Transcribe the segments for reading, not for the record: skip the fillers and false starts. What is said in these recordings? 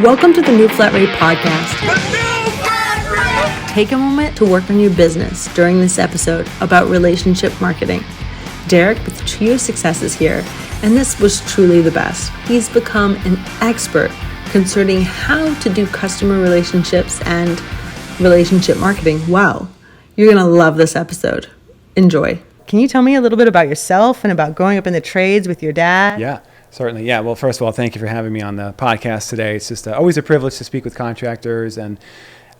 Welcome to the New Flat Rate Podcast. Take a moment to work on your business during this episode about relationship marketing. Derek with Trio Success is here, and this was truly the best. He's become an expert concerning how to do customer relationships and relationship marketing. Wow, you're going to love this episode. Enjoy. Can you tell me a little bit about yourself and about growing up in the trades with your dad? Yeah, certainly. Yeah. Well, first of all, thank you for having me on the podcast today. It's just always a privilege to speak with contractors, and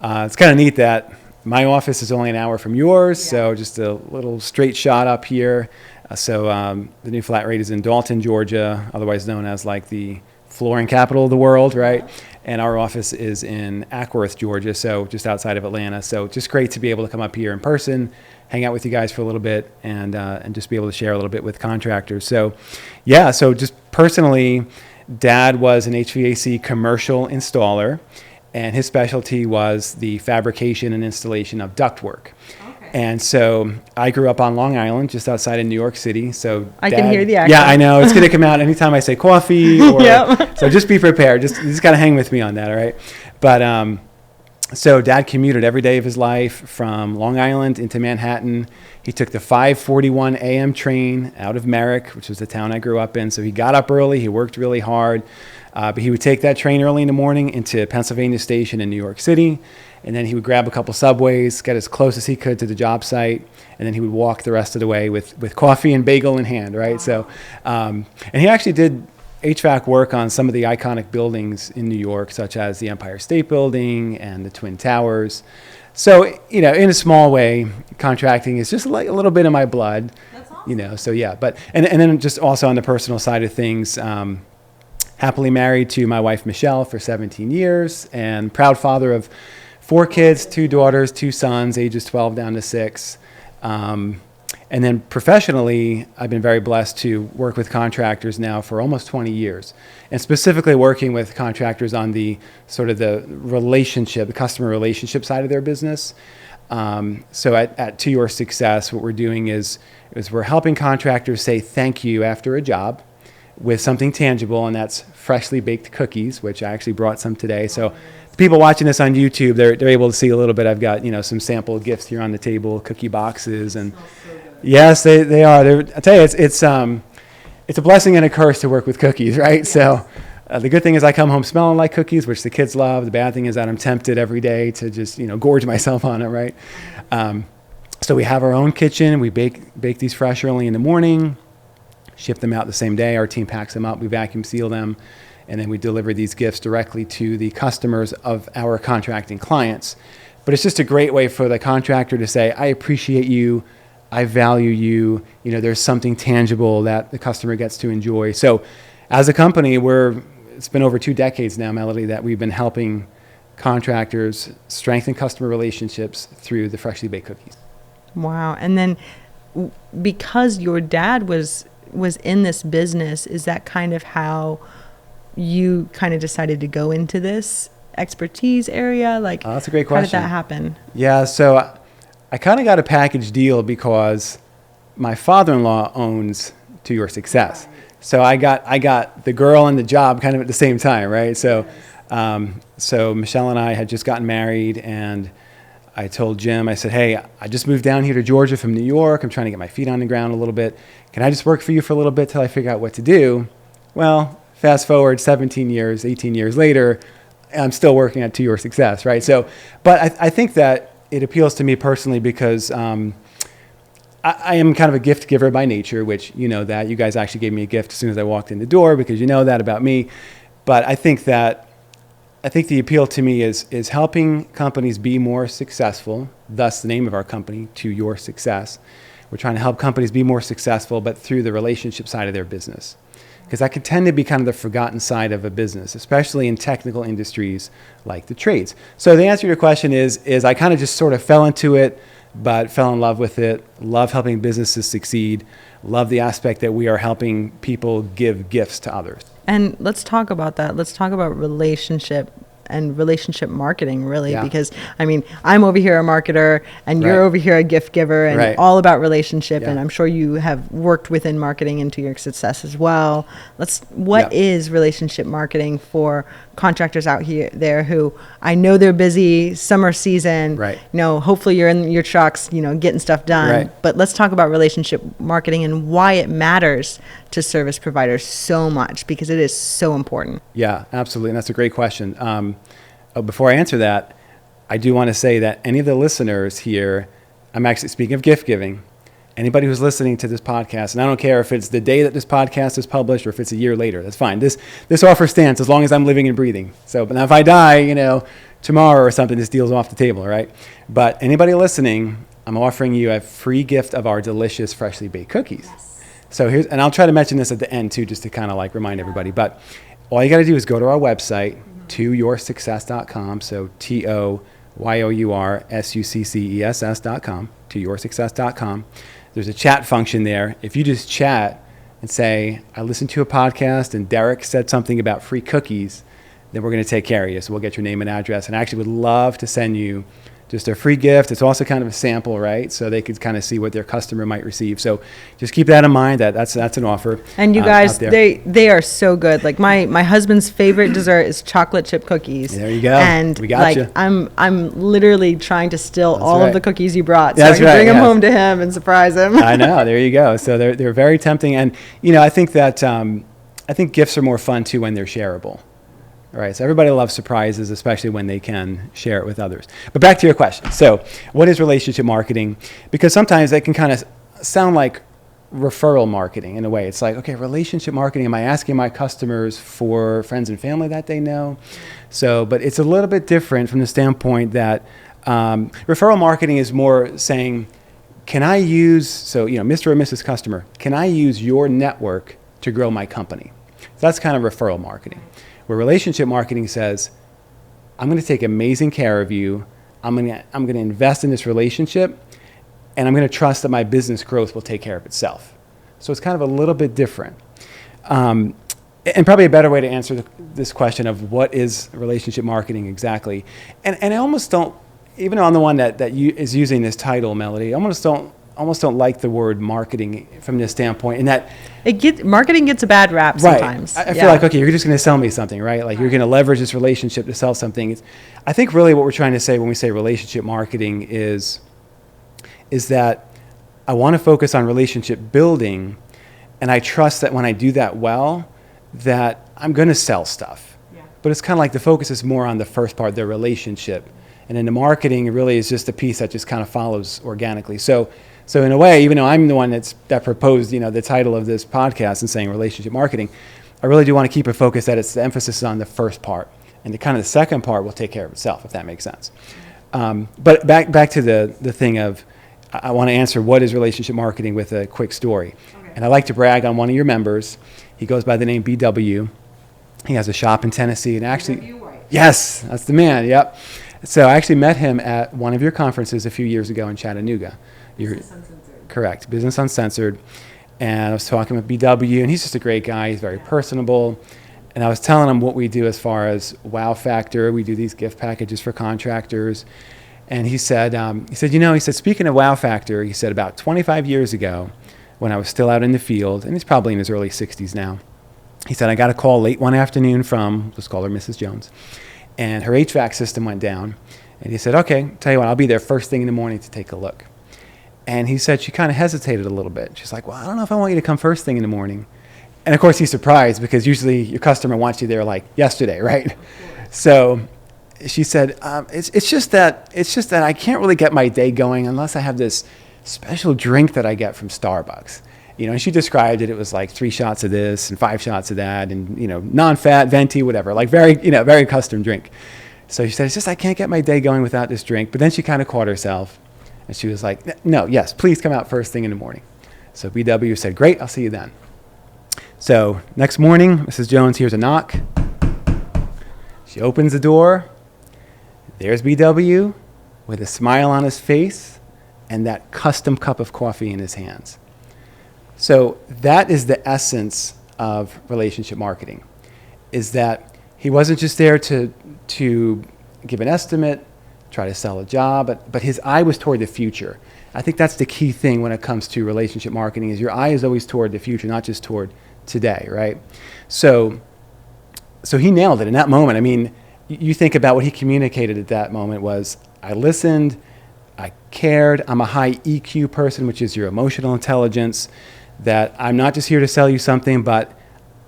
it's kind of neat that my office is only an hour from yours, so just a little straight shot up here. The New Flat Rate is in Dalton, Georgia, otherwise known as like the flooring capital of the world, right? And our office is in Ackworth, Georgia, so just outside of Atlanta. So just great to be able to come up here in person, hang out with you guys for a little bit, and just be able to share a little bit with contractors. So yeah, so just personally, Dad was an HVAC commercial installer, and his specialty was the fabrication and installation of ductwork. Okay. And so I grew up on Long Island, just outside of New York City. So I can hear the accent. Yeah, I know. It's going to come out anytime I say coffee. Or, Yep. So just be prepared. Just got to hang with me on that, all right? But so Dad commuted every day of his life from Long Island into Manhattan. He took the 5:41 a.m. train out of Merrick, which was the town I grew up in. So he got up early. He worked really hard. But he would take that train early in the morning into Pennsylvania Station in New York City, and then he would grab a couple subways, get as close as he could to the job site, and then he would walk the rest of the way with coffee and bagel in hand, right? So, and he actually did HVAC work on some of the iconic buildings in New York, such as the Empire State Building and the Twin Towers. So, in a small way, contracting is just like a little bit of my blood. That's awesome. So yeah, but, and then just also on the personal side of things, happily married to my wife, Michelle, for 17 years, and proud father of 4 kids, 2 daughters, 2 sons, ages 12 down to 6. And then professionally, I've been very blessed to work with contractors now for almost 20 years, and specifically working with contractors on the sort of the relationship, the customer relationship side of their business. So at To Your Success, what we're doing is we're helping contractors say thank you after a job with something tangible, and that's freshly baked cookies, which I actually brought some today. So the people watching this on YouTube, they're able to see a little bit. I've got some sample gifts here on the table, cookie boxes, and yes, they are. I tell you, it's a blessing and a curse to work with cookies, right? Yes. So the good thing is I come home smelling like cookies, which the kids love. The bad thing is that I'm tempted every day to just gorge myself on it, right? So we have our own kitchen. We bake these fresh early in the morning, ship them out the same day. Our team packs them up, we vacuum seal them, and then we deliver these gifts directly to the customers of our contracting clients. But it's just a great way for the contractor to say, I appreciate you, I value you, there's something tangible that the customer gets to enjoy. So as a company, it's been over 2 decades now, Melody, that we've been helping contractors strengthen customer relationships through the freshly baked cookies. Wow. And then because your dad was in this business, is that kind of how you kind of decided to go into this expertise area? Like, that's a great question. How did that happen? Yeah, so I kind of got a package deal because my father-in-law owns To Your Success. So I got the girl and the job kind of at the same time, right? So, so Michelle and I had just gotten married, and I told Jim, I said, hey, I just moved down here to Georgia from New York. I'm trying to get my feet on the ground a little bit. Can I just work for you for a little bit till I figure out what to do? Well, fast forward 17 years, 18 years later, I'm still working at To Your Success, right? So, but I think that it appeals to me personally because I am kind of a gift giver by nature, which that. You guys actually gave me a gift as soon as I walked in the door because you know that about me. But I think the appeal to me is helping companies be more successful, thus the name of our company, To Your Success. We're trying to help companies be more successful, but through the relationship side of their business. Because that can tend to be kind of the forgotten side of a business, especially in technical industries like the trades. So the answer to your question is I kind of just sort of fell into it, but fell in love with it, love helping businesses succeed, love the aspect that we are helping people give gifts to others. And let's talk about that. Let's talk about relationship and relationship marketing, really, because I'm over here a marketer and you're over here a gift giver, and all about relationship. And I'm sure you have worked within marketing into your success as well. What is relationship marketing for contractors out here there who I know they're busy, summer season, Right. Hopefully you're in your trucks, getting stuff done. Right. But let's talk about relationship marketing and why it matters to service providers so much, because it is so important. Yeah, absolutely. And that's a great question. Before I answer that, I do want to say that any of the listeners here, I'm actually speaking of gift giving, anybody who's listening to this podcast, and I don't care if it's the day that this podcast is published or if it's a year later, that's fine. This offer stands as long as I'm living and breathing. So, but now if I die, tomorrow or something, this deal's off the table, right? But anybody listening, I'm offering you a free gift of our delicious freshly baked cookies. Yes. So and I'll try to mention this at the end too, just to kind of like remind everybody. But all you got to do is go to our website, toyoursuccess.com. So toyoursuccess.com, toyoursuccess.com. There's a chat function there. If you just chat and say, I listened to a podcast and Derek said something about free cookies, then we're going to take care of you. So we'll get your name and address. And I actually would love to send you just a free gift. It's also kind of a sample, right? So they could kind of see what their customer might receive. So just keep that in mind. That's an offer. And you guys, they are so good. Like my husband's favorite dessert is chocolate chip cookies. There you go. And we got you. I'm literally trying to steal That's all right. of the cookies you brought, so That's I can bring them home to him and surprise him. I know. There you go. So they're very tempting, and I think that I think gifts are more fun too when they're shareable. All right, so everybody loves surprises, especially when they can share it with others. But back to your question. So what is relationship marketing? Because sometimes they can kind of sound like referral marketing in a way. It's like, okay, relationship marketing, am I asking my customers for friends and family that they know? So, but it's a little bit different from the standpoint that referral marketing is more saying, can I use, so, Mr. or Mrs. Customer, can I use your network to grow my company? So that's kind of referral marketing. Where relationship marketing says, I'm going to take amazing care of you. I'm going to invest in this relationship, and I'm going to trust that my business growth will take care of itself. So it's kind of a little bit different. And probably a better way to answer this question of what is relationship marketing exactly. And I almost don't, even on the one that is using this title, Melody, I almost don't like the word marketing from this standpoint, in that marketing gets a bad rap sometimes. Right. I feel like, okay, you're just going to sell me something, right? Like you're going to leverage this relationship to sell something. I think really what we're trying to say when we say relationship marketing is that I want to focus on relationship building, and I trust that when I do that well, that I'm going to sell stuff. Yeah. But it's kind of like the focus is more on the first part, the relationship. And then the marketing really is just a piece that just kind of follows organically. So in a way, even though I'm the one that proposed, the title of this podcast and saying relationship marketing, I really do want to keep a focus that it's the emphasis is on the first part, and the second part will take care of itself, if that makes sense. But back to the thing of, I want to answer what is relationship marketing with a quick story. Okay. And I like to brag on one of your members. He goes by the name BW. He has a shop in Tennessee, and actually, yes, that's the man. Yep. So I actually met him at one of your conferences a few years ago in Chattanooga. Business Uncensored. Correct, Business Uncensored. And I was talking with BW, and he's just a great guy. He's very personable. And I was telling him what we do as far as Wow Factor. We do these gift packages for contractors. And he said, speaking of Wow Factor, he said, about 25 years ago, when I was still out in the field, and he's probably in his early 60s now, he said, I got a call late one afternoon from, let's call her Mrs. Jones, and her HVAC system went down. And he said, okay, tell you what, I'll be there first thing in the morning to take a look. And he said she kind of hesitated a little bit. She's like, well, I don't know if I want you to come first thing in the morning. And of course he's surprised, because usually your customer wants you there like yesterday, right? So she said, it's just that I can't really get my day going unless I have this special drink that I get from Starbucks. And she described it. It was like 3 shots of this and 5 shots of that, and non-fat, venti, whatever, like very custom drink. So she said, it's just I can't get my day going without this drink. But then she kind of caught herself, and she was like, no, yes, please come out first thing in the morning. So BW said, great, I'll see you then. So next morning, Mrs. Jones hears a knock. She opens the door. There's BW with a smile on his face and that custom cup of coffee in his hands. So that is the essence of relationship marketing, is that he wasn't just there to give an estimate, try to sell a job, but his eye was toward the future. I think that's the key thing when it comes to relationship marketing, is your eye is always toward the future, not just toward today, right? So So he nailed it in that moment. I mean, you think about what he communicated at that moment was, I listened, I cared, I'm a high EQ person, which is your emotional intelligence, that I'm not just here to sell you something, but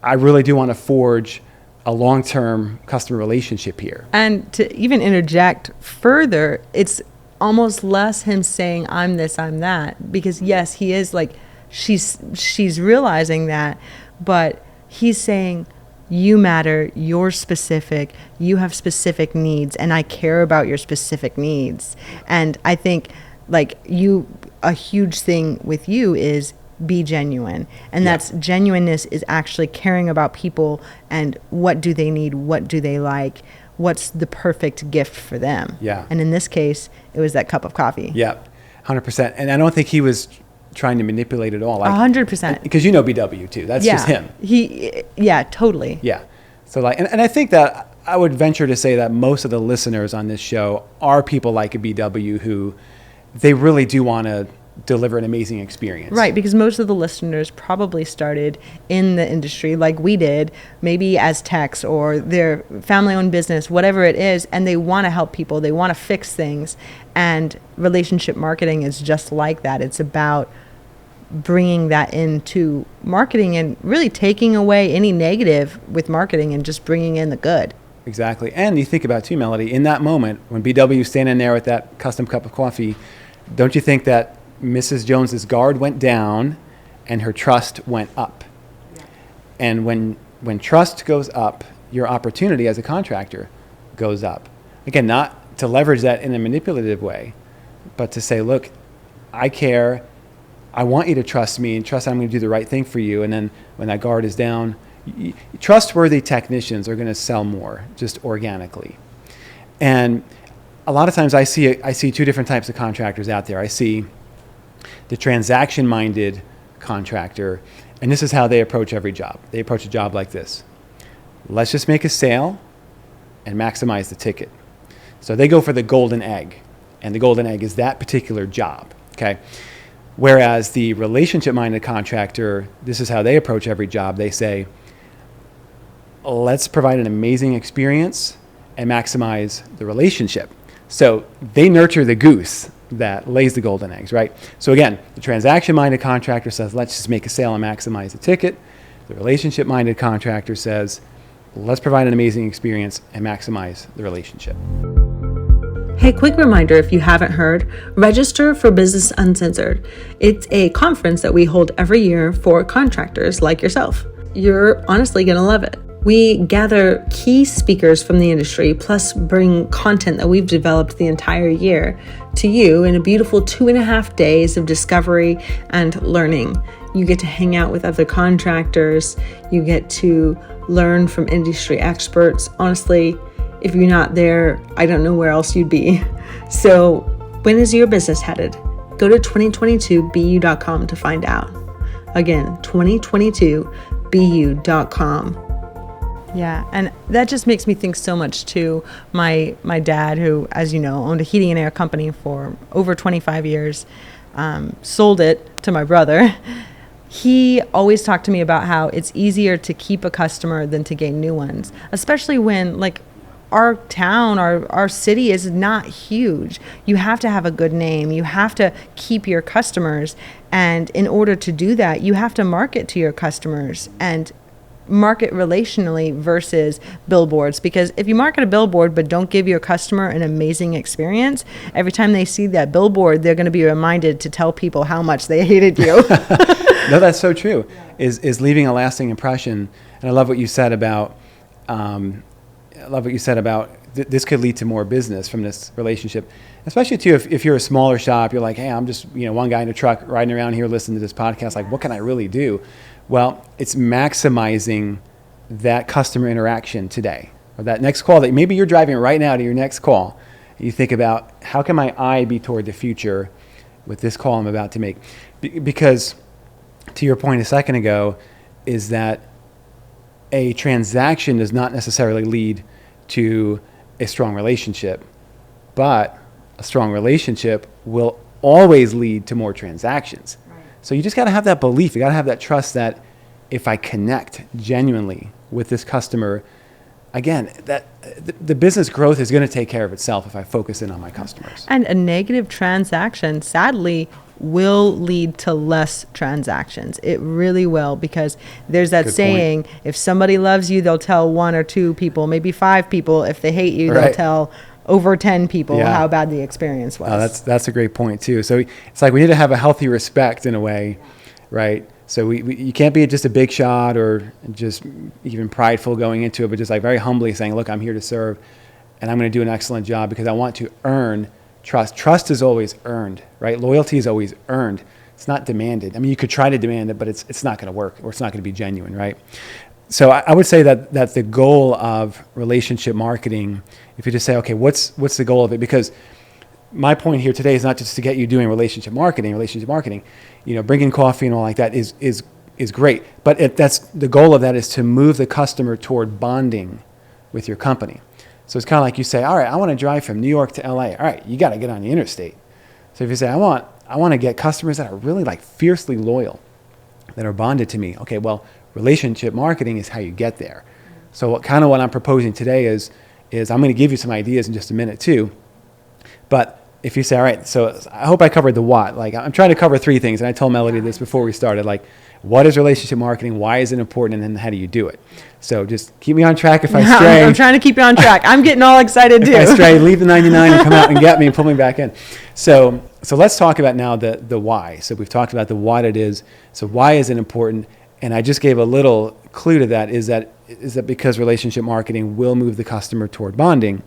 I really do want to forge a long-term customer relationship here. And to even interject further, it's almost less him saying, I'm this, I'm that, because yes, he is like, she's realizing that, but he's saying, you matter, you're specific, you have specific needs, and I care about your specific needs. And I think like a huge thing with you is be genuine. And that's genuineness is actually caring about people and what do they need, what do they like, what's the perfect gift for them. Yeah. And in this case, it was that cup of coffee. Yeah, 100%. And I don't think he was trying to manipulate it all. 100%. Because you know BW too. That's just him. Totally. Yeah. So like, and I think that I would venture to say that most of the listeners on this show are people like a BW who they really do want to deliver an amazing experience. Right, because most of the listeners probably started in the industry like we did, maybe as techs or their family-owned business, whatever it is, and they want to help people, they want to fix things. And relationship marketing is just like that. It's about bringing that into marketing and really taking away any negative with marketing and just bringing in the good. Exactly. And you think about too, Melody, in that moment when BW is standing there with that custom cup of coffee, don't you think that Mrs. Jones's guard went down and her trust went up? Yeah. And when trust goes up, your opportunity as a contractor goes up. Again, not to leverage that in a manipulative way, but to say, look, I care. I want you to trust me and trust I'm going to do the right thing for you. And then when that guard is down, trustworthy technicians are going to sell more just organically. And a lot of times I see two different types of contractors out there. I see the transaction-minded contractor, and this is how they approach every job. They approach a job like this. Let's just make a sale and maximize the ticket. So they go for the golden egg, and the golden egg is that particular job, okay? Whereas the relationship-minded contractor, this is how they approach every job. They say, let's provide an amazing experience and maximize the relationship. So they nurture the goose that lays the golden eggs, right? So again, the transaction-minded contractor says, let's just make a sale and maximize the ticket. The relationship-minded contractor says, let's provide an amazing experience and maximize the relationship. Hey, quick reminder, if you haven't heard, register for Business Uncensored. It's a conference that we hold every year for contractors like yourself. You're honestly going to love it. We gather key speakers from the industry, plus bring content that we've developed the entire year to you in a beautiful 2.5 days of discovery and learning. You get to hang out with other contractors. You get to learn from industry experts. Honestly, if you're not there, I don't know where else you'd be. So when is your business headed? Go to 2022bu.com to find out. Again, 2022bu.com. Yeah, and that just makes me think so much too. My dad, who, as you know, owned a heating and air company for over 25 years, sold it to my brother. He always talked to me about how it's easier to keep a customer than to gain new ones, especially when, like, our town, our city is not huge. You have to have a good name. You have to keep your customers. And in order to do that, you have to market to your customers and market relationally versus billboards. Because if you market a billboard but don't give your customer an amazing experience, every time they see that billboard, they're going to be reminded to tell people how much they hated you. No, that's so true. Is leaving a lasting impression. And I love what you said about this could lead to more business from this relationship, especially too if you're a smaller shop. You're like, hey, I'm just one guy in a truck riding around here listening to this podcast. Like, what can I really do? Well, it's maximizing that customer interaction today, or that next call that maybe you're driving right now to your next call. You think about, how can my eye be toward the future with this call I'm about to make? Because to your point a second ago, is that a transaction does not necessarily lead to a strong relationship, but a strong relationship will always lead to more transactions. So you just got to have that belief. You got to have that trust that if I connect genuinely with this customer, again, that the business growth is going to take care of itself if I focus in on my customers. And a negative transaction, sadly, will lead to less transactions. It really will, because there's that Good saying, point. if somebody loves you, they'll tell 1 or 2 people, maybe 5 people. If they hate you, they'll Right. tell over 10 people Yeah. how bad the experience was. Oh, that's a great point too. So it's like we need to have a healthy respect in a way, right? So you can't be just a big shot or just even prideful going into it, but just like very humbly saying, look, I'm here to serve and I'm going to do an excellent job because I want to earn trust. Trust is always earned, right? Loyalty is always earned. It's not demanded. I mean, you could try to demand it, but it's not going to work, or it's not going to be genuine, right? So I would say that the goal of relationship marketing, if you just say, okay, what's the goal of it? Because my point here today is not just to get you doing relationship marketing, bringing coffee and all like that is great. But that's the goal of that is to move the customer toward bonding with your company. So it's kind of like you say, all right, I want to drive from New York to LA. All right, you got to get on the interstate. So if you say, I want to get customers that are really like fiercely loyal, that are bonded to me. Okay, well, relationship marketing is how you get there. So what I'm proposing today is I'm going to give you some ideas in just a minute too. But if you say, all right, so I hope I covered the what. Like I'm trying to cover 3 things, and I told Melody this before we started. Like, what is relationship marketing? Why is it important? And then how do you do it? So just keep me on track if I stray. I'm trying to keep you on track. I'm getting all excited too. If I stray, leave the 99 and come out and get me and pull me back in. So let's talk about now the why. So we've talked about the what it is. So why is it important? And I just gave a little clue to that is that because relationship marketing will move the customer toward bonding.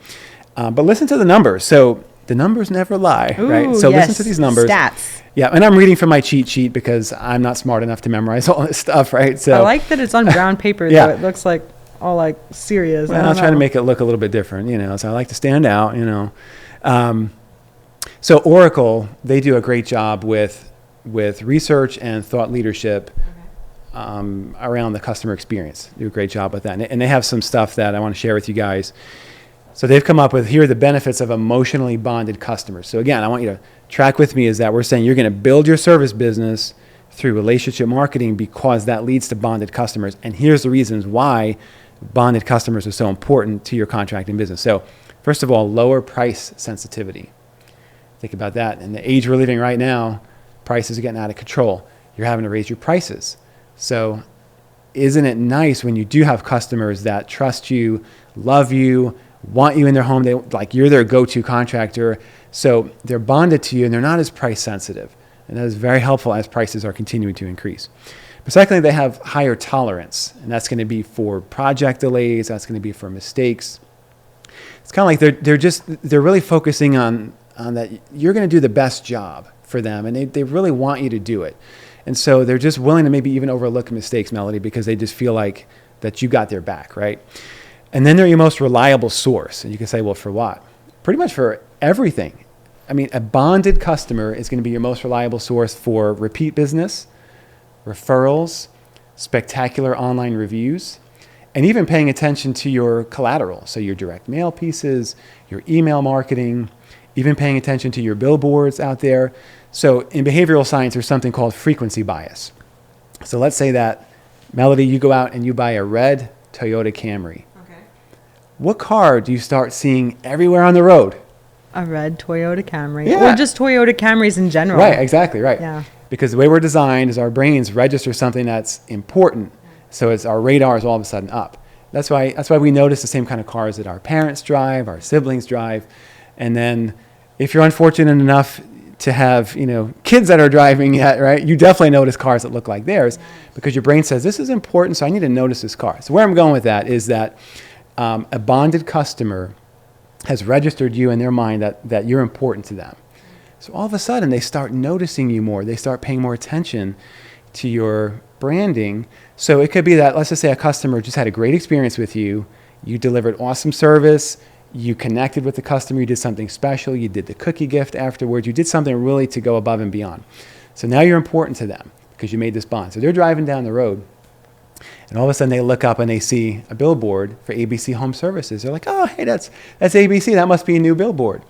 But listen to the numbers. So the numbers never lie, right? So yes. listen to these numbers. Stats. Yeah, and I'm reading from my cheat sheet because I'm not smart enough to memorize all this stuff, right? So I like that it's on brown paper, Yeah. though. It looks like all like serious. Well, I'll try to make it look a little bit different, So I like to stand out, So Oracle, they do a great job with research and thought leadership around the customer experience. They do a great job with that. And they have some stuff that I want to share with you guys. So they've come up with, here are the benefits of emotionally bonded customers. So again, I want you to track with me is that we're saying you're going to build your service business through relationship marketing because that leads to bonded customers. And here's the reasons why bonded customers are so important to your contracting business. So first of all, lower price sensitivity. Think about that. In the age we're living right now, prices are getting out of control. You're having to raise your prices. So isn't it nice when you do have customers that trust you, love you, want you in their home, you're their go-to contractor, so they're bonded to you and they're not as price sensitive. And that is very helpful as prices are continuing to increase. But secondly, they have higher tolerance, and that's going to be for project delays, that's going to be for mistakes. It's kind of like they're really focusing on that you're going to do the best job for them, and they really want you to do it. And so they're just willing to maybe even overlook mistakes, Melody, because they just feel like that you got their back, right? And then they're your most reliable source. And you can say, well, for what? Pretty much for everything. I mean, a bonded customer is going to be your most reliable source for repeat business, referrals, spectacular online reviews, and even paying attention to your collateral. So your direct mail pieces, your email marketing, even paying attention to your billboards out there. So in behavioral science, there's something called frequency bias. So let's say that, Melody, you go out and you buy a red Toyota Camry. What car do you start seeing everywhere on the road? A red Toyota Camry. Yeah. Or just Toyota Camrys in general. Right, exactly, right. Yeah. Because the way we're designed is our brains register something that's important. So it's our radar is all of a sudden up. That's why we notice the same kind of cars that our parents drive, our siblings drive. And then if you're unfortunate enough to have, kids that are driving yet, right? You definitely notice cars that look like theirs because your brain says, this is important, so I need to notice this car. So where I'm going with that is that a bonded customer has registered you in their mind that you're important to them. So all of a sudden, they start noticing you more. They start paying more attention to your branding. So it could be that, let's just say a customer just had a great experience with you. You delivered awesome service. You connected with the customer. You did something special. You did the cookie gift afterwards. You did something really to go above and beyond. So now you're important to them because you made this bond. So they're driving down the road. And all of a sudden they look up and they see a billboard for ABC Home Services. They're like, oh, hey, that's ABC. That must be a new billboard.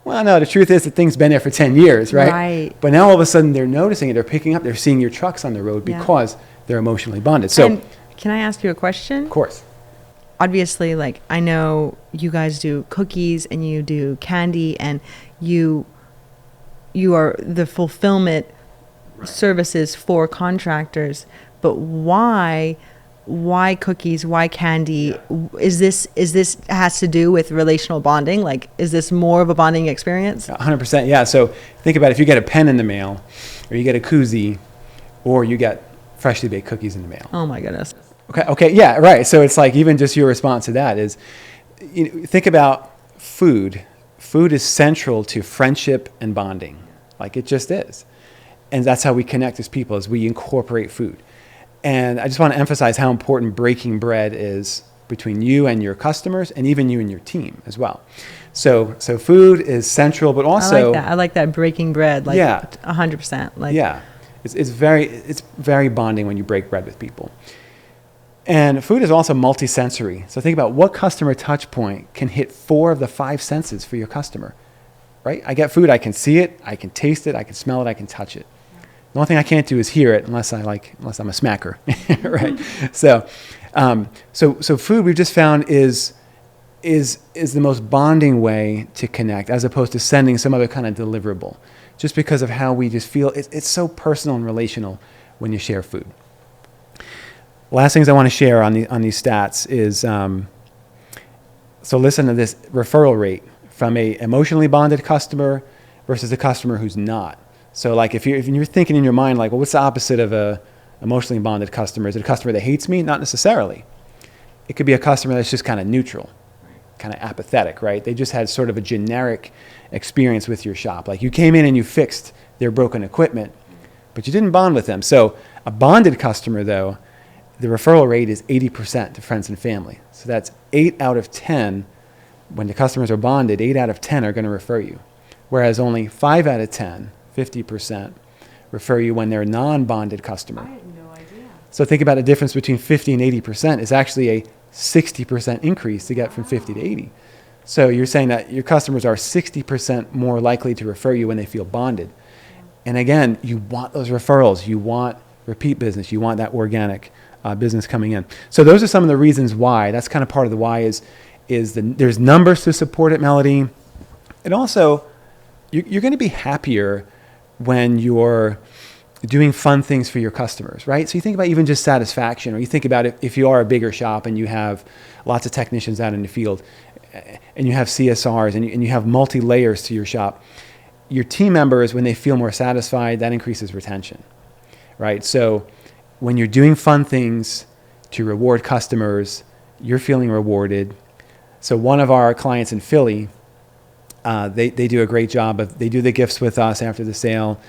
Well, no, the truth is that thing's been there for 10 years, right? Right. But now all of a sudden they're noticing it. They're picking up. They're seeing your trucks on the road because they're emotionally bonded. So, and can I ask you a question? Of course. obviously, like, I know you guys do cookies and you do candy, and you are the fulfillment services for contractors. But why cookies? Why candy? Is this has to do with relational bonding? Like, is this more of a bonding experience? 100%. Yeah. So think about if you get a pen in the mail, or you get a koozie, or you get freshly baked cookies in the mail. Oh my goodness. Okay. Yeah. Right. So it's like even just your response to that is, think about food. Food is central to friendship and bonding. Like, it just is. And that's how we connect as people, as we incorporate food. And I just want to emphasize how important breaking bread is between you and your customers, and even you and your team as well. So food is central, but also I like that breaking bread. Like, 100%. Like, yeah, it's very bonding when you break bread with people. And food is also multisensory. So think about what customer touch point can hit 4 of the 5 senses for your customer, right? I get food, I can see it, I can taste it, I can smell it, I can touch it. The only thing I can't do is hear it unless I'm a smacker, right? So food we've just found is the most bonding way to connect, as opposed to sending some other kind of deliverable, just because of how we just feel it's so personal and relational when you share food. Last things I want to share on these stats is, so listen to this referral rate from a emotionally bonded customer versus a customer who's not. So like if you're thinking in your mind, like, well, what's the opposite of a emotionally bonded customer? Is it a customer that hates me? Not necessarily. It could be a customer that's just kind of neutral, kind of apathetic, right? They just had sort of a generic experience with your shop. Like, you came in and you fixed their broken equipment, but you didn't bond with them. So a bonded customer, though, the referral rate is 80% to friends and family. So that's 8 out of 10. When the customers are bonded, 8 out of 10 are going to refer you. Whereas only 5 out of 10, 50%, refer you when they're a non-bonded customer. I had no idea. So think about the difference between 50 and 80% is actually a 60% increase to get from 50 to 80. So you're saying that your customers are 60% more likely to refer you when they feel bonded. And again, you want those referrals. You want repeat business. You want that organic business coming in. So those are some of the reasons why. That's kind of part of the why is there's numbers to support it, Melody. And also, you're going to be happier when you're doing fun things for your customers, right? So you think about even just satisfaction, or you think about if you are a bigger shop and you have lots of technicians out in the field, and you have CSRs, and you have multi-layers to your shop, your team members, when they feel more satisfied, that increases retention, right? So when you're doing fun things to reward customers, you're feeling rewarded. So one of our clients in Philly, they do a great job they do the gifts with us after the sale,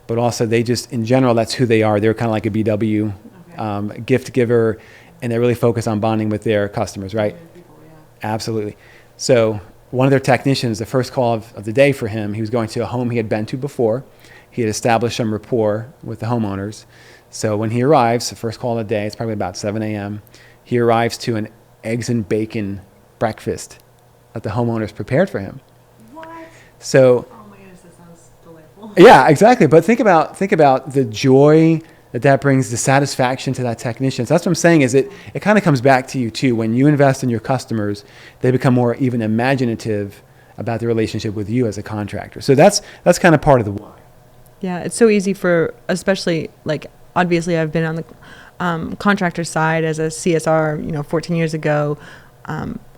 but also they just, in general, that's who they are. They're kind of like a BW gift giver, and they really focus on bonding with their customers, right? People, yeah. Absolutely. So one of their technicians, the first call of the day for him, he was going to a home he had been to before. He had established some rapport with the homeowners. So when he arrives, the first call of the day, it's probably about 7 a.m., he arrives to an eggs and bacon breakfast that the homeowners prepared for him. What? So, oh my goodness, that sounds delightful. Yeah, exactly. But think about the joy that brings, the satisfaction to that technician. So that's what I'm saying is it kind of comes back to you too. When you invest in your customers, they become more even imaginative about the relationship with you as a contractor. So that's kind of part of the why. Yeah, it's so easy for, especially like, obviously I've been on the contractor side as a CSR, 14 years ago,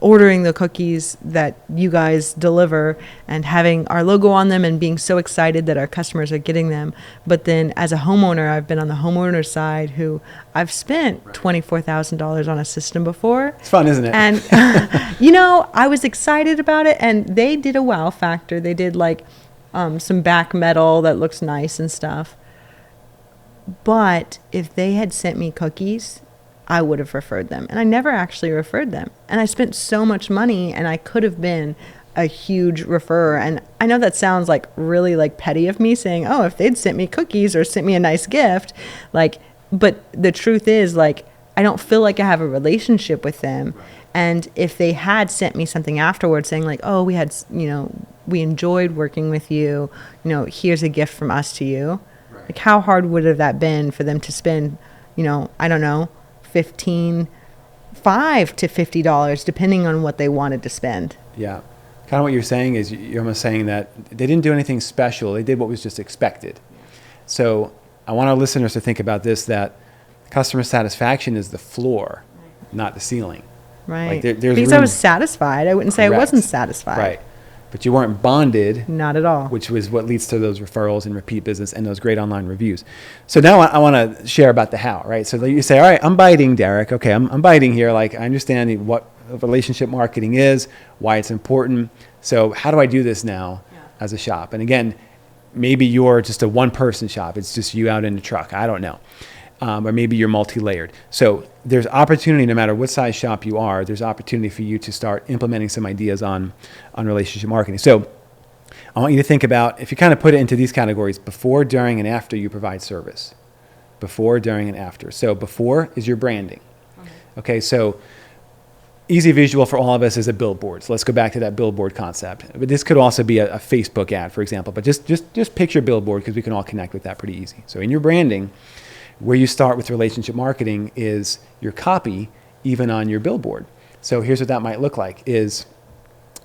ordering the cookies that you guys deliver and having our logo on them and being so excited that our customers are getting them. But then as a homeowner, I've been on the homeowner side who I've spent $24,000 on a system before. It's fun, isn't it? And, I was excited about it, and they did a wow factor. They did like some back metal that looks nice and stuff. But if they had sent me cookies, I would have referred them. And I never actually referred them. And I spent so much money, and I could have been a huge referrer. And I know that sounds like really like petty of me saying, oh, if they'd sent me cookies or sent me a nice gift, like, but the truth is, like, I don't feel like I have a relationship with them. And if they had sent me something afterwards saying like, oh, we had, we enjoyed working with you, here's a gift from us to you. Like, how hard would have that been for them to spend, I don't know, $15,000, $5 to $50 depending on what they wanted to spend. Yeah. Kind of what you're saying is you're almost saying that they didn't do anything special. They did what was just expected. So I want our listeners to think about this, that customer satisfaction is the floor, not the ceiling. Right. There's because room. I was satisfied. I wouldn't say I wasn't satisfied. Right. But you weren't bonded. Not at all. Which was what leads to those referrals and repeat business and those great online reviews. So now I want to share about the how, right? So you say, all right, I'm biting, Derek. Okay, I'm biting here. Like, I understand what relationship marketing is, why it's important. So how do I do this now as a shop? And again, maybe you're just a one-person shop. It's just you out in the truck. I don't know. Or maybe you're multi-layered. So there's opportunity, no matter what size shop you are, there's opportunity for you to start implementing some ideas on relationship marketing. So I want you to think about, if you kind of put it into these categories, before, during, and after you provide service. Before, during, and after. So before is your branding. Okay, so easy visual for all of us is a billboard. So let's go back to that billboard concept. But this could also be a Facebook ad, for example. But just picture billboard, because we can all connect with that pretty easy. So in your branding, where you start with relationship marketing is your copy, even on your billboard. So here's what that might look like, is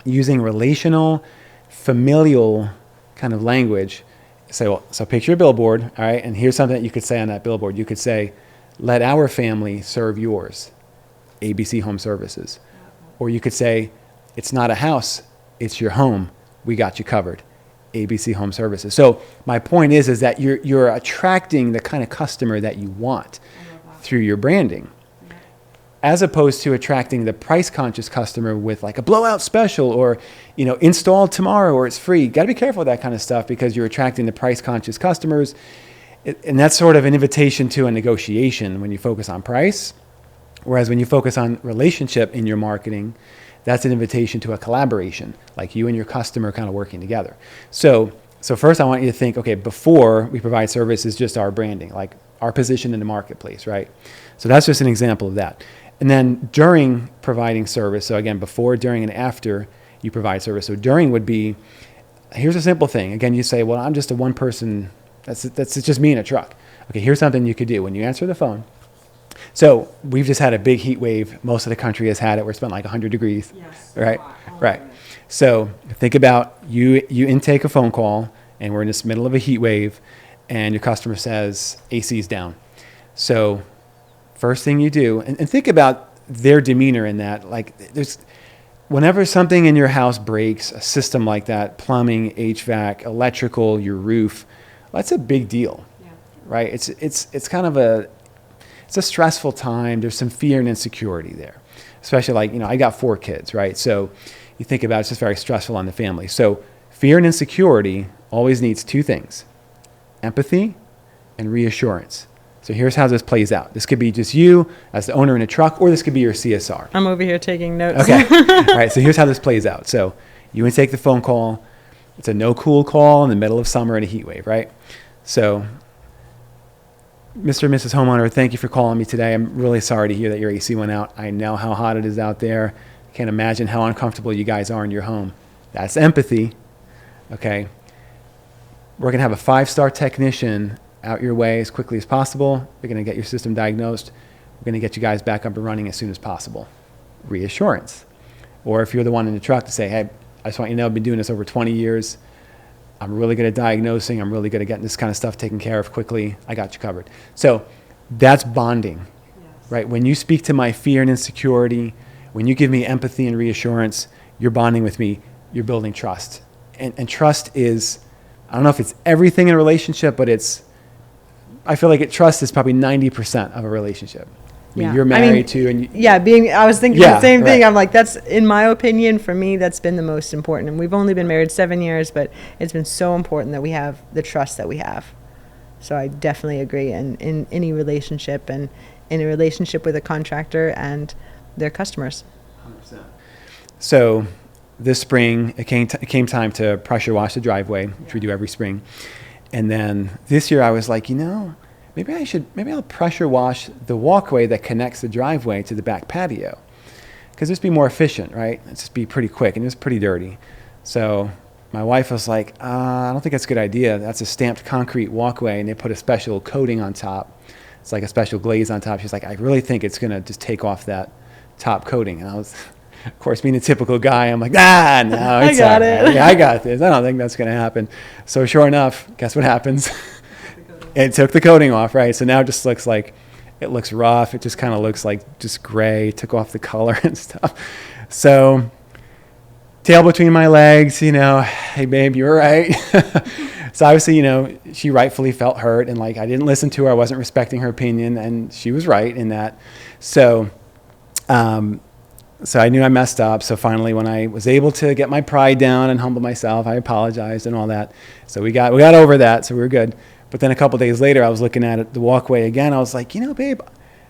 using relational, familial kind of language. So picture a billboard, all right? And here's something that you could say on that billboard. You could say, let our family serve yours, ABC Home Services. Or you could say, it's not a house, it's your home. We got you covered. ABC Home Services. So my point is that you're attracting the kind of customer that you want through your branding, as opposed to attracting the price-conscious customer with like a blowout special, or install tomorrow, or it's free. Got to be careful with that kind of stuff, because you're attracting the price-conscious customers, and that's sort of an invitation to a negotiation when you focus on price. Whereas when you focus on relationship in your marketing, that's an invitation to a collaboration, like you and your customer kind of working together. So first I want you to think, okay, before we provide service is just our branding, like our position in the marketplace, right? So that's just an example of that. And then during providing service, so again, before, during, and after you provide service. So during would be, here's a simple thing. Again, you say, well, I'm just a one person, that's just me in a truck. Okay, here's something you could do. When you answer the phone, so we've just had a big heat wave. Most of the country has had it. We're spent like 100 degrees, right? Right. So think about you intake a phone call, and we're in this middle of a heat wave, and your customer says AC's down. So first thing you do, and think about their demeanor in that. Like, whenever something in your house breaks, a system like that, plumbing, HVAC, electrical, your roof, that's a big deal, right? It's kind of it's a stressful time. There's some fear and insecurity there, especially like, I got 4 kids, right? So you think about it's just very stressful on the family. So fear and insecurity always needs 2 things, empathy and reassurance. So here's how this plays out. This could be just you as the owner in a truck, or this could be your CSR. I'm over here taking notes. Okay. All right. So here's how this plays out. So you would take the phone call. It's a no cool call in the middle of summer in a heat wave, right? So Mr. and Mrs. Homeowner, thank you for calling me today. I'm really sorry to hear that your AC went out. I know how hot it is out there. I can't imagine how uncomfortable you guys are in your home. That's empathy. Okay. We're going to have a 5-star technician out your way as quickly as possible. We're going to get your system diagnosed. We're going to get you guys back up and running as soon as possible. Reassurance. Or if you're the one in the truck, to say, hey, I just want you to know I've been doing this over 20 years. I'm really good at diagnosing. I'm really good at getting this kind of stuff taken care of quickly. I got you covered. So that's bonding, right? When you speak to my fear and insecurity, when you give me empathy and reassurance, you're bonding with me. You're building trust. And trust is, I don't know if it's everything in a relationship, but I feel like trust is probably 90% of a relationship. I mean, you're married to, and I was thinking the same thing. I'm like, that's, in my opinion, for me, that's been the most important. And we've only been married 7 years, but it's been so important that we have the trust that we have. So I definitely agree. And in any relationship, and in a relationship with a contractor and their customers. 100%. So this spring, it came time to pressure wash the driveway, which we do every spring. And then this year I was like, maybe I'll pressure wash the walkway that connects the driveway to the back patio, because this would be more efficient, right? It's just be pretty quick, and it was pretty dirty. So my wife was like, I don't think that's a good idea. That's a stamped concrete walkway, and they put a special coating on top. It's like a special glaze on top. She's like, I really think it's going to just take off that top coating. And I was, of course, being a typical guy, I'm like, no, it's I got all it. right. Yeah, I got this. I don't think that's going to happen. So sure enough, guess what happens? It took the coating off, right? So now it just looks like, it looks rough. It just kind of looks like just gray, took off the color and stuff. So tail between my legs, hey babe, you were right. So obviously, she rightfully felt hurt, and like I didn't listen to her. I wasn't respecting her opinion, and she was right in that. So I knew I messed up. So finally, when I was able to get my pride down and humble myself, I apologized and all that. So we got over that, so we were good. But then a couple days later, I was looking at it, the walkway again. I was like, babe,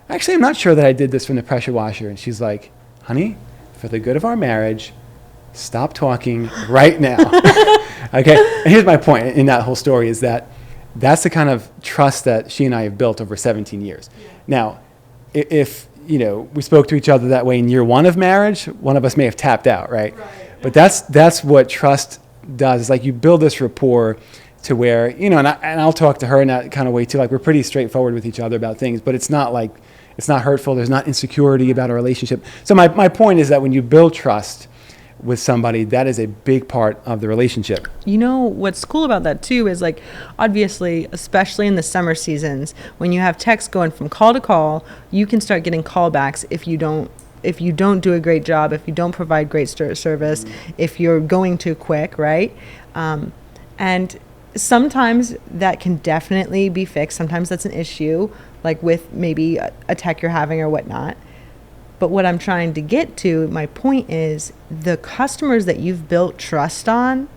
actually, I'm not sure that I did this from the pressure washer. And she's like, honey, for the good of our marriage, stop talking right now. Okay. And here's my point in that whole story is that's the kind of trust that she and I have built over 17 years. Yeah. Now, if we spoke to each other that way in year one of marriage, one of us may have tapped out, right? But that's what trust does. It's like you build this rapport to where, and I'll talk to her in that kind of way too. Like we're pretty straightforward with each other about things, but it's not hurtful. There's not insecurity about our relationship. So my point is that when you build trust with somebody, that is a big part of the relationship. What's cool about that too is like, obviously, especially in the summer seasons, when you have texts going from call to call, you can start getting callbacks if you don't do a great job, if you don't provide great service, if you're going too quick, right? And sometimes that can definitely be fixed. Sometimes that's an issue, like with maybe a tech you're having or whatnot. But what I'm trying to get to, my point is the customers that you've built trust on,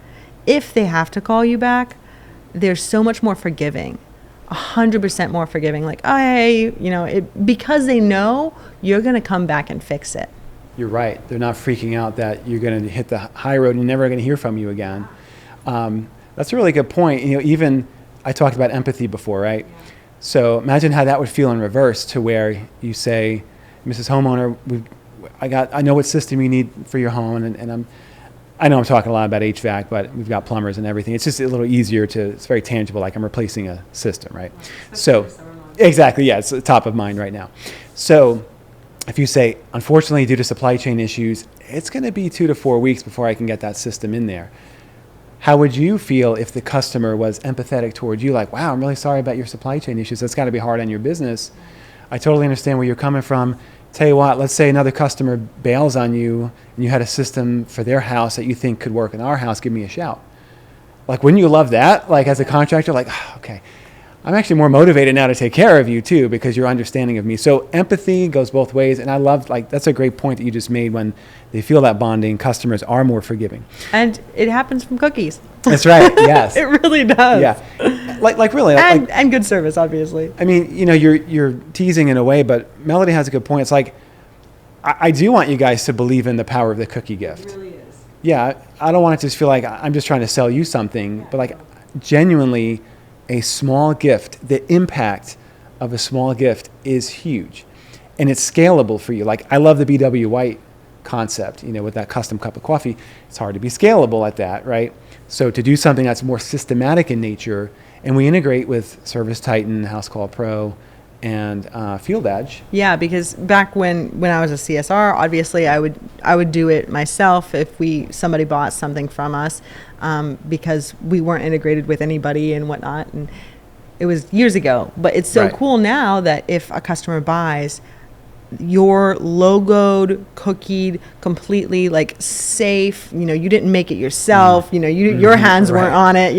if they have to call you back, they're so much more forgiving, 100% more forgiving. Like, oh, hey, because they know you're going to come back and fix it. You're right. They're not freaking out that you're going to hit the high road and you're never going to hear from you again. That's a really good point. Even I talked about empathy before, right? Yeah. So imagine how that would feel in reverse to where you say, Mrs. Homeowner, I know what system you need for your home, and I know I'm talking a lot about HVAC, but we've got plumbers and everything. It's just a little easier it's very tangible, like I'm replacing a system, right? So, exactly, yeah, it's top of mind right now. So if you say, unfortunately, due to supply chain issues, it's going to be 2 to 4 weeks before I can get that system in there. How would you feel if the customer was empathetic towards you? Like, wow, I'm really sorry about your supply chain issues. That's got to be hard on your business. I totally understand where you're coming from. Tell you what, let's say another customer bails on you and you had a system for their house that you think could work in our house, give me a shout. Like, wouldn't you love that? Like, as a contractor, like, okay, I'm actually more motivated now to take care of you too because you're understanding of me. So empathy goes both ways. And I love, that's a great point that you just made. When they feel that bonding, customers are more forgiving. And it happens from cookies. That's right. Yes. It really does. Yeah. Like really. And good service, obviously. I mean, you're teasing in a way, but Melody has a good point. It's like, I do want you guys to believe in the power of the cookie gift. It really is. Yeah. I don't want it to just feel like I'm just trying to sell you something, but like genuinely a small gift, the impact of a small gift is huge, and it's scalable for you. Like I love the BW White concept, with that custom cup of coffee. It's hard to be scalable at that, right? So to do something that's more systematic in nature, and we integrate with Service Titan, House Call Pro, and Field Edge. Yeah, because back when I was a CSR, obviously I would do it myself if somebody bought something from us, because we weren't integrated with anybody and whatnot, and it was years ago. But it's so cool now that if a customer buys your logoed, cookied, completely like safe, you didn't make it yourself, your hands weren't on it,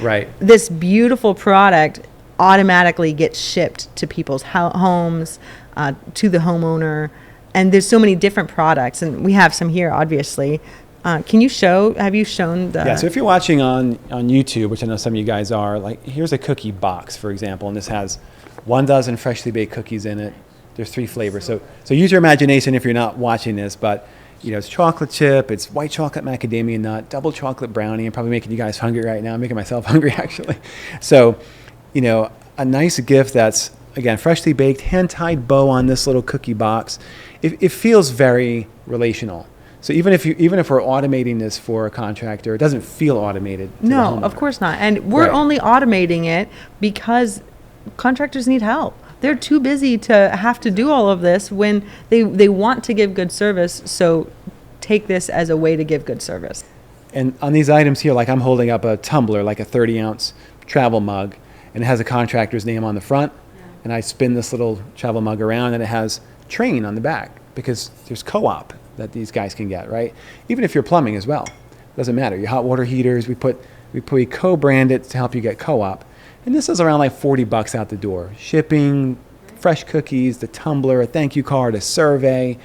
Right. This beautiful product automatically gets shipped to people's homes, to the homeowner. And there's so many different products, and we have some here, obviously. Have you shown the... Yeah, so if you're watching on YouTube, which I know some of you guys are, like here's a cookie box, for example, and this has 1 dozen freshly baked cookies in it. There's 3 flavors. So use your imagination if you're not watching this, but it's chocolate chip, it's white chocolate macadamia nut, double chocolate brownie. I'm probably making you guys hungry right now. I'm making myself hungry, actually. So, a nice gift that's, again, freshly baked, hand-tied bow on this little cookie box. It feels very relational. So even if we're automating this for a contractor, it doesn't feel automated. No, of course not. And we're only automating it because contractors need help. they're too busy to have to do all of this when they want to give good service. So take this as a way to give good service. And on these items here, like I'm holding up a tumbler, like a 30-ounce travel mug, and it has a contractor's name on the front. And I spin this little travel mug around, and it has Train on the back, because there's co-op that these guys can get, right? Even if you're plumbing as well, doesn't matter. Your hot water heaters, we co-brand it to help you get co-op. And this is around like $40 out the door. Shipping, fresh cookies, the tumbler, a thank you card, a survey.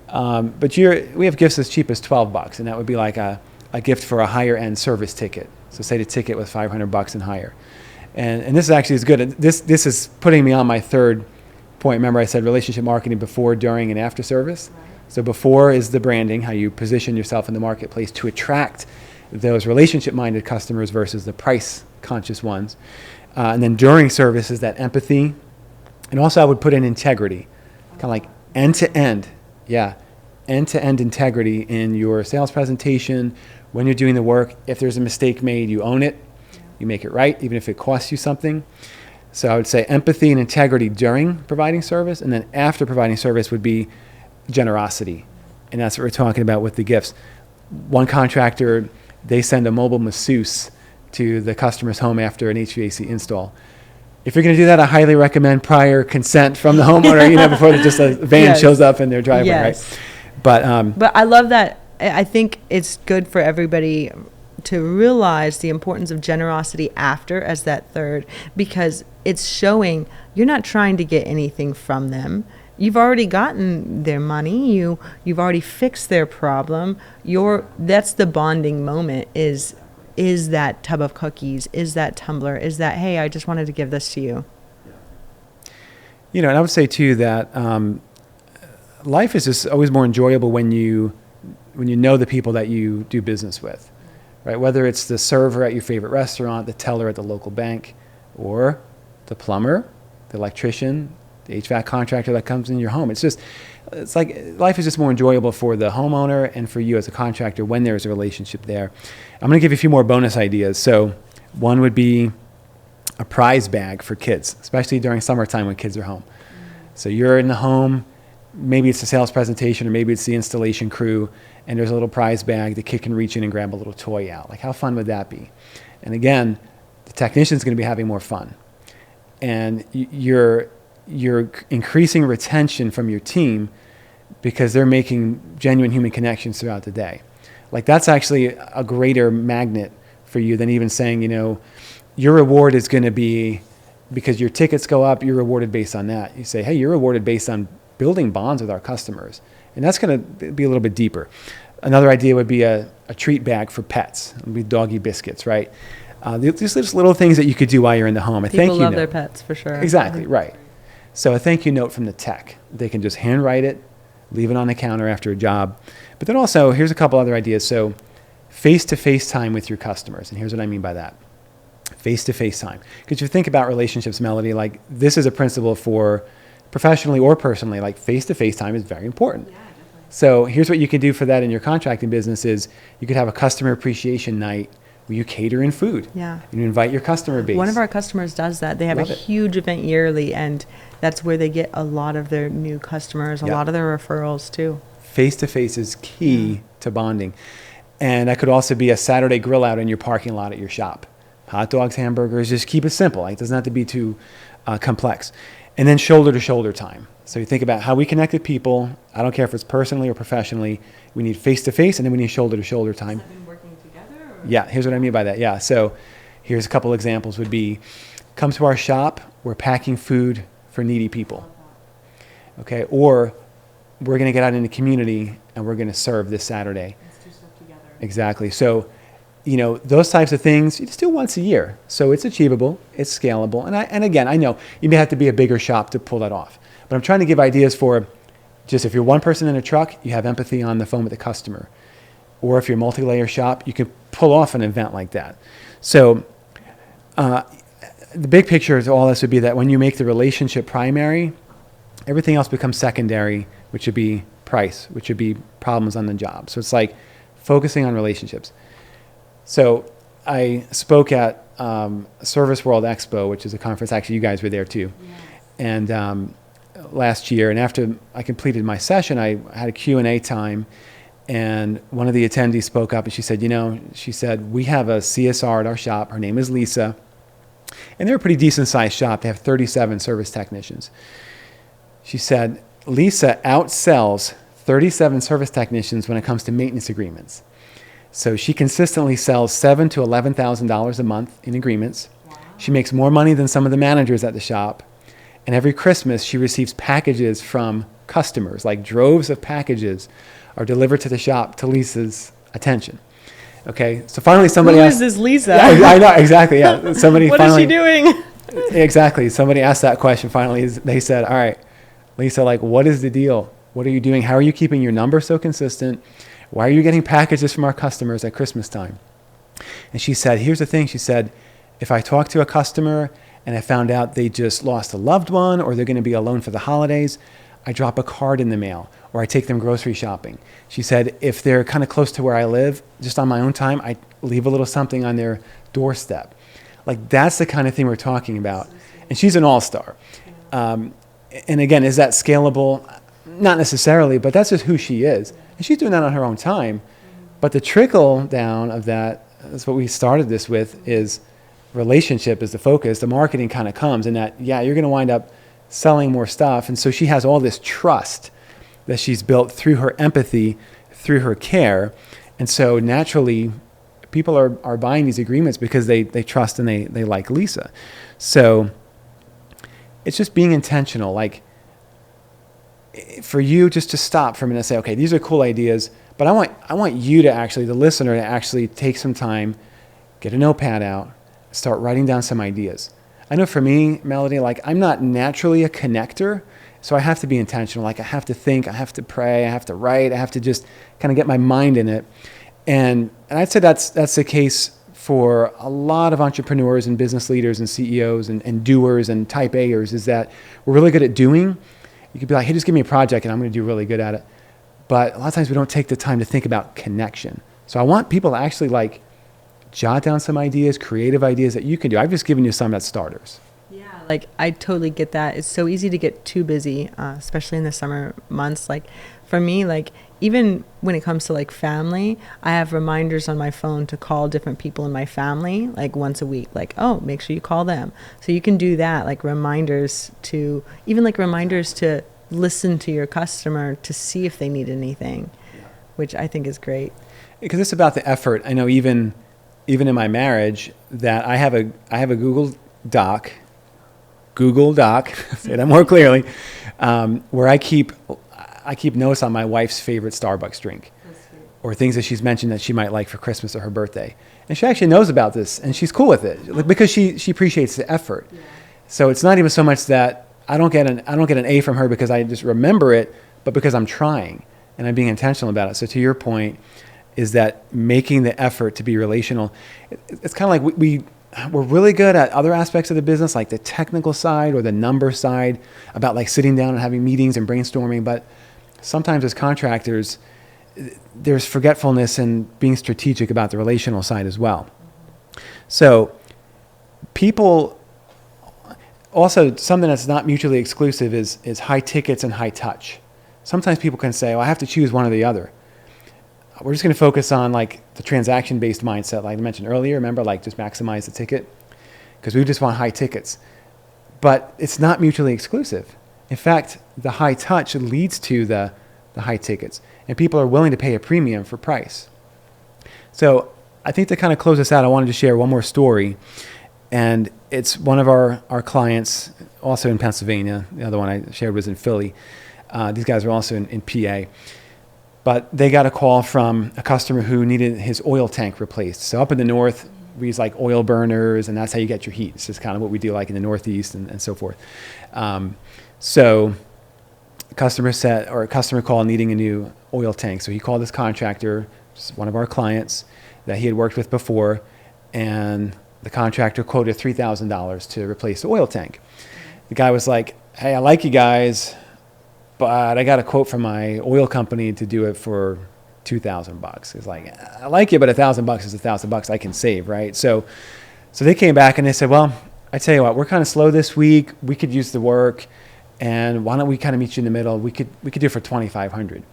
But we have gifts as cheap as $12, and that would be like a gift for a higher end service ticket. So say the ticket was $500 and higher. And this is actually as good. This is putting me on my third point. Remember I said relationship marketing before, during, and after service? Right. So before is the branding, how you position yourself in the marketplace to attract those relationship-minded customers versus the price-conscious ones. And then during service is that empathy. And also I would put in integrity, kind of like end-to-end. Yeah, end-to-end integrity in your sales presentation. When you're doing the work, if there's a mistake made, you own it. You make it right, even if it costs you something. So I would say empathy and integrity during providing service, and then after providing service would be generosity. And that's what we're talking about with the gifts. One contractor, they send a mobile masseuse to the customer's home after an HVAC install. If you're going to do that, I highly recommend prior consent from the homeowner, before just a van shows up in their driveway, right? But I love that. I think it's good for everybody to realize the importance of generosity after as that third, because it's showing you're not trying to get anything from them. You've already gotten their money. You've already fixed their problem. That's the bonding moment is that tub of cookies, is that tumbler, is that, hey, I just wanted to give this to you. And I would say too that life is just always more enjoyable when you know the people that you do business with. Right, whether it's the server at your favorite restaurant, the teller at the local bank, or the plumber, the electrician, the HVAC contractor that comes in your home. It's like life is just more enjoyable for the homeowner and for you as a contractor when there's a relationship there. I'm going to give you a few more bonus ideas. So one would be a prize bag for kids, especially during summertime when kids are home. So you're in the home, maybe it's a sales presentation or maybe it's the installation crew, and there's a little prize bag. The kid can reach in and grab a little toy out. Like, how fun would that be? And again, the technician's going to be having more fun. And you're increasing retention from your team because they're making genuine human connections throughout the day. Like, that's actually a greater magnet for you than even saying, your reward is going to be, because your tickets go up, you're rewarded based on that. You say, hey, you're rewarded based on building bonds with our customers. And that's going to be a little bit deeper. Another idea would be a treat bag for pets. It would be doggy biscuits, right? These just little things that you could do while you're in the home. People love their pets, for sure. Exactly, right. So a thank you note from the tech. They can just handwrite it, leave it on the counter after a job. But then also, here's a couple other ideas. So face-to-face time with your customers. And here's what I mean by that. Face-to-face time. Because you think about relationships, Melody, like this is a principle for professionally or personally, like face-to-face time is very important. Yeah, definitely. So here's what you can do for that in your contracting business is you could have a customer appreciation night where you cater in food. Yeah. You invite your customer base. One of our customers does that. They have a huge event yearly, and that's where they get a lot of their new customers, a lot of their referrals too. Face-to-face is key to bonding. And that could also be a Saturday grill out in your parking lot at your shop. Hot dogs, hamburgers, just keep it simple. It doesn't have to be too complex. And then shoulder-to-shoulder time. So you think about how we connect with people. I don't care if it's personally or professionally. We need face-to-face, and then we need shoulder-to-shoulder time. Has that been working together? Or? Yeah, here's what I mean by that. Yeah, so here's a couple examples would be, come to our shop. We're packing food for needy people. Okay, or we're going to get out in the community, and we're going to serve this Saturday. Let's do stuff together. Exactly. So, those types of things, you just do once a year. So it's achievable, it's scalable. And again, I know you may have to be a bigger shop to pull that off. But I'm trying to give ideas for just if you're one person in a truck, you have empathy on the phone with the customer. Or if you're a multi-layer shop, you can pull off an event like that. So the big picture of all this would be that when you make the relationship primary, everything else becomes secondary, which would be price, which would be problems on the job. So it's like focusing on relationships. So I spoke at Service World Expo, which is a conference. Actually, you guys were there too. Yeah. and last year. And after I completed my session, I had a Q&A time, and one of the attendees spoke up and she said, we have a CSR at our shop. Her name is Lisa. And they're a pretty decent sized shop. They have 37 service technicians. She said, Lisa outsells 37 service technicians when it comes to maintenance agreements. So she consistently sells $7,000 to $11,000 a month in agreements. Wow. She makes more money than some of the managers at the shop. And every Christmas, she receives packages from customers, like droves of packages are delivered to the shop to Lisa's attention. Okay, so finally somebody asked. Who is this Lisa? Yeah, I know, exactly, yeah. Somebody what finally, is she doing? Exactly, somebody asked that question finally. They said, all right, Lisa, like, what is the deal? What are you doing? How are you keeping your number so consistent? Why are you getting packages from our customers at Christmas time? And she said, here's the thing. She said, if I talk to a customer and I found out they just lost a loved one or they're going to be alone for the holidays, I drop a card in the mail or I take them grocery shopping. She said, if they're kind of close to where I live, just on my own time, I leave a little something on their doorstep. Like, that's the kind of thing we're talking about. And she's an all-star. And again, is that scalable? Not necessarily, but that's just who she is. And she's doing that on her own time. But the trickle down of that's what we started this with, is relationship is the focus. The marketing kind of comes in that, yeah, you're going to wind up selling more stuff. And so she has all this trust that she's built through her empathy, through her care. And so naturally, people are buying these agreements because they trust and they like Lisa. So it's just being intentional. Like, for you just to stop for a minute and say, okay, these are cool ideas, but I want you to actually, the listener, to actually take some time, get a notepad out, start writing down some ideas. I know for me, Melody, like, I'm not naturally a connector, so I have to be intentional. Like, I have to think, I have to pray, I have to write, I have to just kind of get my mind in it. And I'd say that's the case for a lot of entrepreneurs and business leaders and CEOs and doers and type A'ers, is that we're really good at doing. You could be like, hey, just give me a project and I'm going to do really good at it. But a lot of times we don't take the time to think about connection. So I want people to actually, like, jot down some ideas, creative ideas that you can do. I've just given you some that's starters. Yeah, like, I totally get that. It's so easy to get too busy, especially in the summer months. Like, for me, like, even when it comes to, like, family, I have reminders on my phone to call different people in my family, like, once a week. Like, oh, make sure you call them. So you can do that, like, reminders to listen to your customer to see if they need anything, which I think is great. Because it's about the effort. I know even in my marriage that I have a Google Doc, say that more clearly, where I keep notes on my wife's favorite Starbucks drink, or things that she's mentioned that she might like for Christmas or her birthday. And she actually knows about this, and she's cool with it because she appreciates the effort. Yeah. So it's not even so much that I don't get an A from her because I just remember it, but because I'm trying and I'm being intentional about it. So to your point, is that making the effort to be relational. It's kind of like we're really good at other aspects of the business, like the technical side or the number side, about like sitting down and having meetings and brainstorming. But sometimes as contractors, there's forgetfulness and being strategic about the relational side as well. So people, also something that's not mutually exclusive is high tickets and high touch. Sometimes people can say, well, I have to choose one or the other. We're just going to focus on, like, the transaction-based mindset, like I mentioned earlier. Remember, like, just maximize the ticket, because we just want high tickets. But it's not mutually exclusive. In fact, the high touch leads to the high tickets, and people are willing to pay a premium for price. So I think to kind of close this out, I wanted to share one more story, and it's one of our clients, also in Pennsylvania. The other one I shared was in Philly. These guys are also in PA. But they got a call from a customer who needed his oil tank replaced. So up in the north, we use, like, oil burners, and that's how you get your heat. It's just kind of what we do, like, in the Northeast and so forth. So a customer called needing a new oil tank. So he called this contractor, one of our clients that he had worked with before, and the contractor quoted $3,000 to replace the oil tank. The guy was like, hey, I like you guys, but I got a quote from my oil company to do it for $2,000. It's like, I like you, but $1,000 is $1,000 I can save, right? So they came back and they said, well, I tell you what, we're kind of slow this week. We could use the work, and why don't we kind of meet you in the middle? We could do it for $2,500. And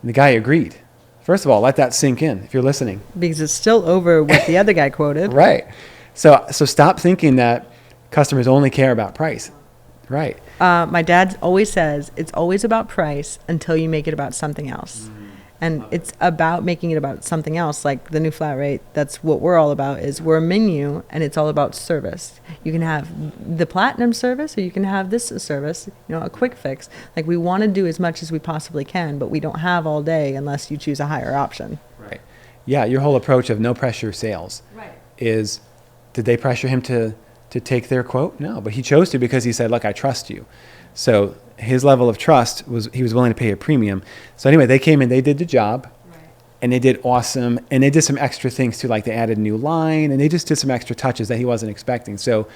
the guy agreed. First of all, let that sink in if you're listening. Because it's still over what the other guy quoted. Right. So stop thinking that customers only care about price. Right. My dad always says it's always about price until you make it about something else. And it's about making it about something else, like the new flat rate. That's what we're all about. Is we're a menu, and it's all about service. You can have the platinum service, or you can have this service, a quick fix. Like, we want to do as much as we possibly can, but we don't have all day unless you choose a higher option. Right. Yeah, your whole approach of no pressure sales is, did they pressure him to take their quote? No, but he chose to because he said, look, I trust you. So his level of trust was he was willing to pay a premium. So anyway, they came in, they did the job, and they did awesome. And they did some extra things too, like they added a new line, and they just did some extra touches that he wasn't expecting. So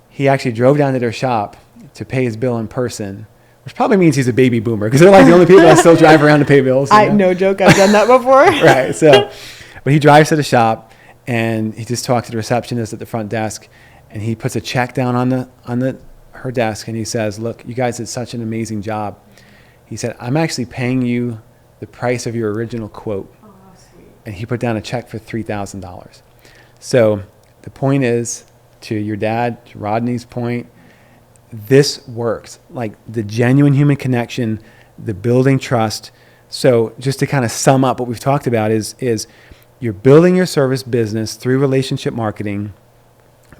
he actually drove down to their shop to pay his bill in person, which probably means he's a baby boomer because they're like the only people that still drive around to pay bills. No joke, I've done that before. Right. So, but he drives to the shop and he just talks to the receptionist at the front desk, and he puts a check down on her desk, and he says, look, you guys did such an amazing job. He said, I'm actually paying you the price of your original quote. Oh, sweet. And he put down a check for $3,000. So the point is, to your dad, to Rodney's point, this works. Like, the genuine human connection, the building trust. So just to kind of sum up what we've talked about is you're building your service business through relationship marketing,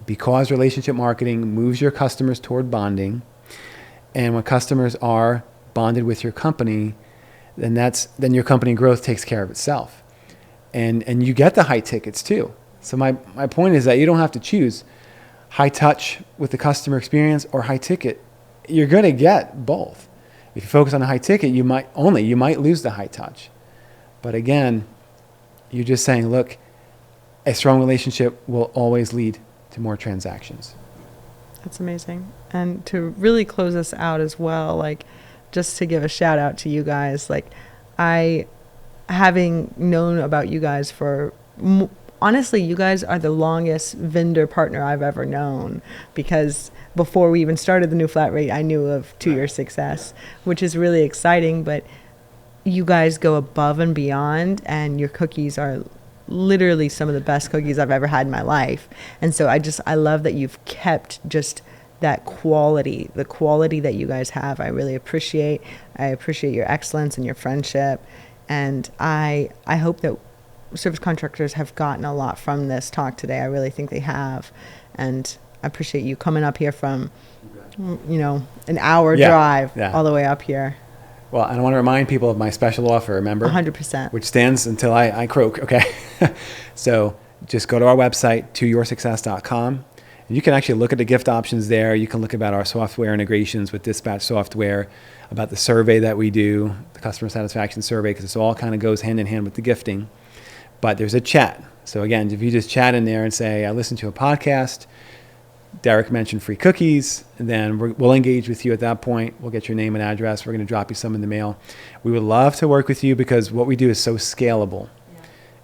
because relationship marketing moves your customers toward bonding. And when customers are bonded with your company, then your company growth takes care of itself. And you get the high tickets too. So my point is that you don't have to choose high touch with the customer experience or high ticket. You're going to get both. If you focus on the high ticket, you might lose the high touch. But again, you're just saying, look, a strong relationship will always lead to more transactions. That's amazing. And to really close us out as well, like, just to give a shout out to you guys, like, having known about you guys for, honestly, you guys are the longest vendor partner I've ever known, because before we even started the new flat rate, I knew of 2 Year Success, which is really exciting. But you guys go above and beyond, and your cookies are literally some of the best cookies I've ever had in my life. And so I love that you've kept just that quality, the quality that you guys have. I really appreciate. I appreciate your excellence and your friendship. And I hope that service contractors have gotten a lot from this talk today. I really think they have. And I appreciate you coming up here from, an hour drive all the way up here. Well, and I want to remind people of my special offer, remember? 100%. Which stands until I croak, okay? So just go to our website, toyoursuccess.com. And you can actually look at the gift options there. You can look about our software integrations with Dispatch software, about the survey that we do, the customer satisfaction survey, because it all kind of goes hand in hand with the gifting. But there's a chat. So again, if you just chat in there and say, I listened to a podcast, Derek mentioned free cookies, and then we'll engage with you at that point. We'll get your name and address. We're going to drop you some in the mail. We would love to work with you because what we do is so scalable.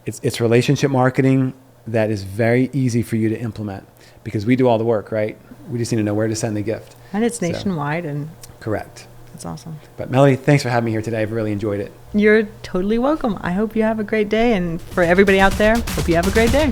Yeah. It's relationship marketing that is very easy for you to implement because we do all the work, right? We just need to know where to send the gift. And it's nationwide. And correct. That's awesome. But Melody, thanks for having me here today. I've really enjoyed it. You're totally welcome. I hope you have a great day. And for everybody out there, hope you have a great day.